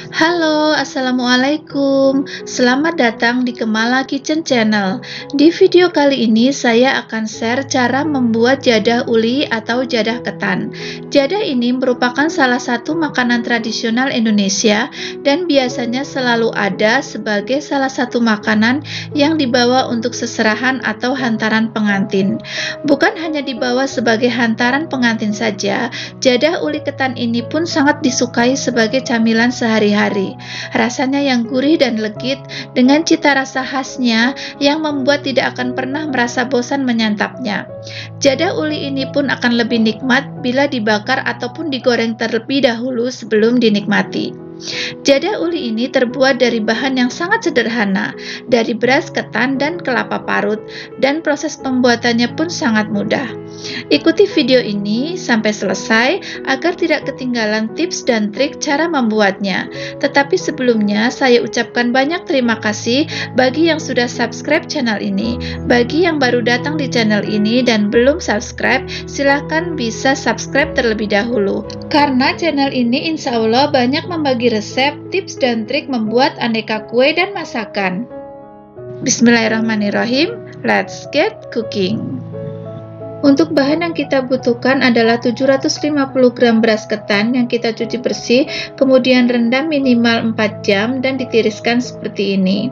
Halo, Assalamualaikum. Selamat datang di Kemala Kitchen Channel. Di video kali ini saya akan share cara membuat jadah uli atau jadah ketan. Jadah ini merupakan salah satu makanan tradisional Indonesia dan biasanya selalu ada sebagai salah satu makanan yang dibawa untuk seserahan atau hantaran pengantin. Bukan hanya dibawa sebagai hantaran pengantin saja, jadah uli ketan ini pun sangat disukai sebagai camilan sehari-hari. Rasanya yang gurih dan legit dengan cita rasa khasnya yang membuat tidak akan pernah merasa bosan menyantapnya. Jadah uli ini pun akan lebih nikmat bila dibakar ataupun digoreng terlebih dahulu sebelum dinikmati. Jadah uli ini terbuat dari bahan yang sangat sederhana, dari beras ketan dan kelapa parut, dan proses pembuatannya pun sangat mudah. Ikuti video ini sampai selesai agar tidak ketinggalan tips dan trik cara membuatnya. Tetapi sebelumnya saya ucapkan banyak terima kasih bagi yang sudah subscribe channel ini. Bagi yang baru datang di channel ini dan belum subscribe, silahkan bisa subscribe terlebih dahulu. Karena channel ini insya Allah banyak membagi resep, tips dan trik membuat aneka kue dan masakan. Bismillahirrahmanirrahim, let's get cooking. Untuk bahan yang kita butuhkan adalah 750 gram beras ketan yang kita cuci bersih, kemudian rendam minimal 4 jam dan ditiriskan seperti ini.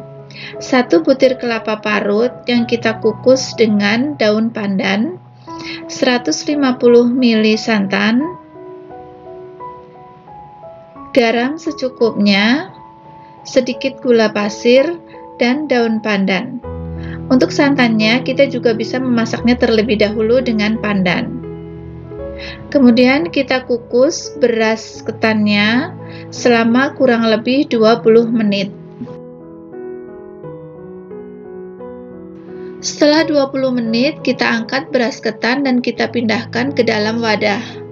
1 butir kelapa parut yang kita kukus dengan daun pandan, 150 ml santan, garam secukupnya, sedikit gula pasir, dan daun pandan. Untuk santannya, kita juga bisa memasaknya terlebih dahulu dengan pandan. Kemudian kita kukus beras ketannya selama kurang lebih 20 menit. Setelah 20 menit, kita angkat beras ketan dan kita pindahkan ke dalam wadah.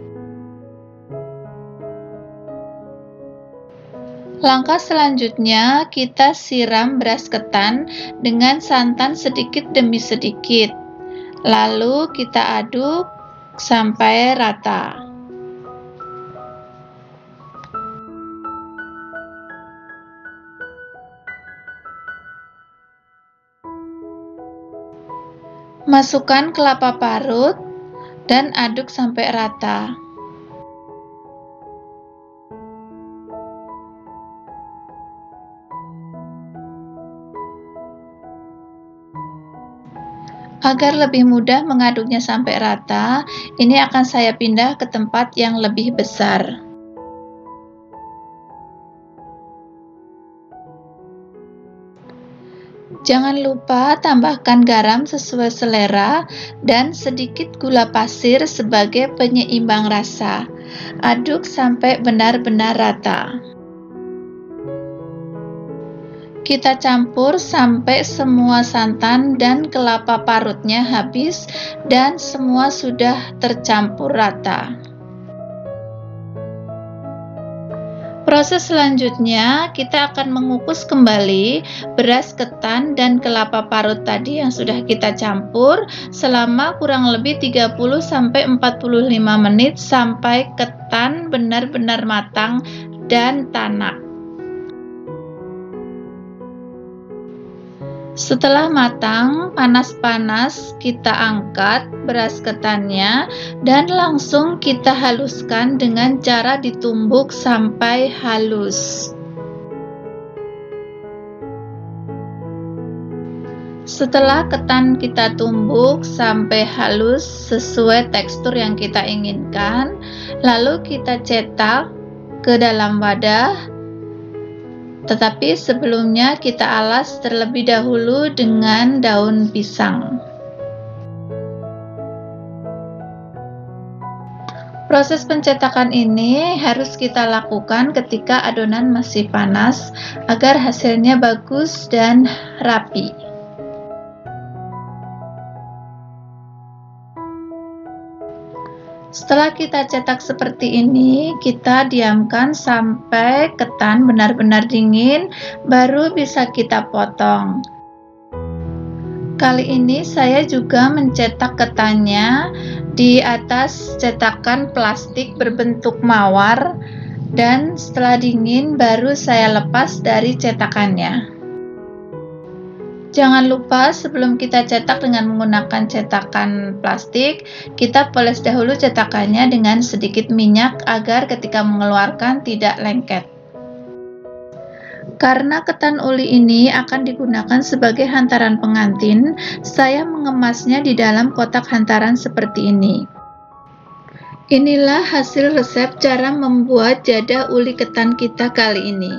Langkah selanjutnya, kita siram beras ketan dengan santan sedikit demi sedikit. Lalu kita aduk sampai rata. Masukkan kelapa parut dan aduk sampai rata. Agar lebih mudah mengaduknya sampai rata, ini akan saya pindah ke tempat yang lebih besar. Jangan lupa tambahkan garam sesuai selera dan sedikit gula pasir sebagai penyeimbang rasa. Aduk sampai benar-benar rata. Kita campur sampai semua santan dan kelapa parutnya habis dan semua sudah tercampur rata. Proses selanjutnya, kita akan mengukus kembali beras ketan dan kelapa parut tadi yang sudah kita campur selama kurang lebih 30-45 menit sampai ketan benar-benar matang dan tanak. Setelah matang, panas-panas, kita angkat beras ketannya dan langsung kita haluskan dengan cara ditumbuk sampai halus. Setelah ketan kita tumbuk sampai halus sesuai tekstur yang kita inginkan, lalu kita cetak ke dalam wadah. Tetapi sebelumnya kita alas terlebih dahulu dengan daun pisang. Proses pencetakan ini harus kita lakukan ketika adonan masih panas agar hasilnya bagus dan rapi. Setelah kita cetak seperti ini, kita diamkan sampai ketan benar-benar dingin, baru bisa kita potong. Kali ini saya juga mencetak ketannya di atas cetakan plastik berbentuk mawar dan setelah dingin baru saya lepas dari cetakannya. Jangan lupa sebelum kita cetak dengan menggunakan cetakan plastik, kita poles dahulu cetakannya dengan sedikit minyak agar ketika mengeluarkan tidak lengket. Karena ketan uli ini akan digunakan sebagai hantaran pengantin, saya mengemasnya di dalam kotak hantaran seperti ini. Inilah hasil resep cara membuat jadah uli ketan kita kali ini.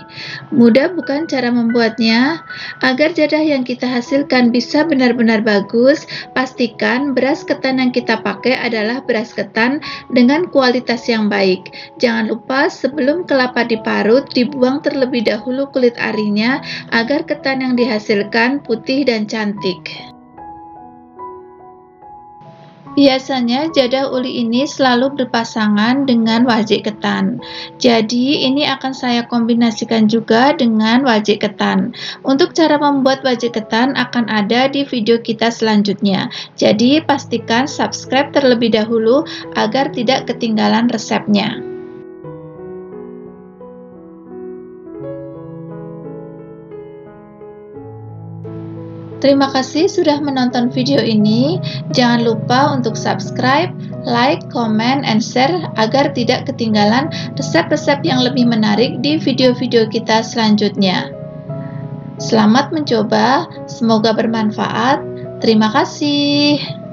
Mudah bukan cara membuatnya? Agar jadah yang kita hasilkan bisa benar-benar bagus, pastikan beras ketan yang kita pakai adalah beras ketan dengan kualitas yang baik. Jangan lupa sebelum kelapa diparut, dibuang terlebih dahulu kulit arinya agar ketan yang dihasilkan putih dan cantik. Biasanya jadah uli ini selalu berpasangan dengan wajik ketan. Jadi ini akan saya kombinasikan juga dengan wajik ketan. Untuk cara membuat wajik ketan akan ada di video kita selanjutnya. Jadi pastikan subscribe terlebih dahulu agar tidak ketinggalan resepnya. Terima kasih sudah menonton video ini. Jangan lupa untuk subscribe, like, comment, and share agar tidak ketinggalan resep-resep yang lebih menarik di video-video kita selanjutnya. Selamat mencoba, semoga bermanfaat. Terima kasih.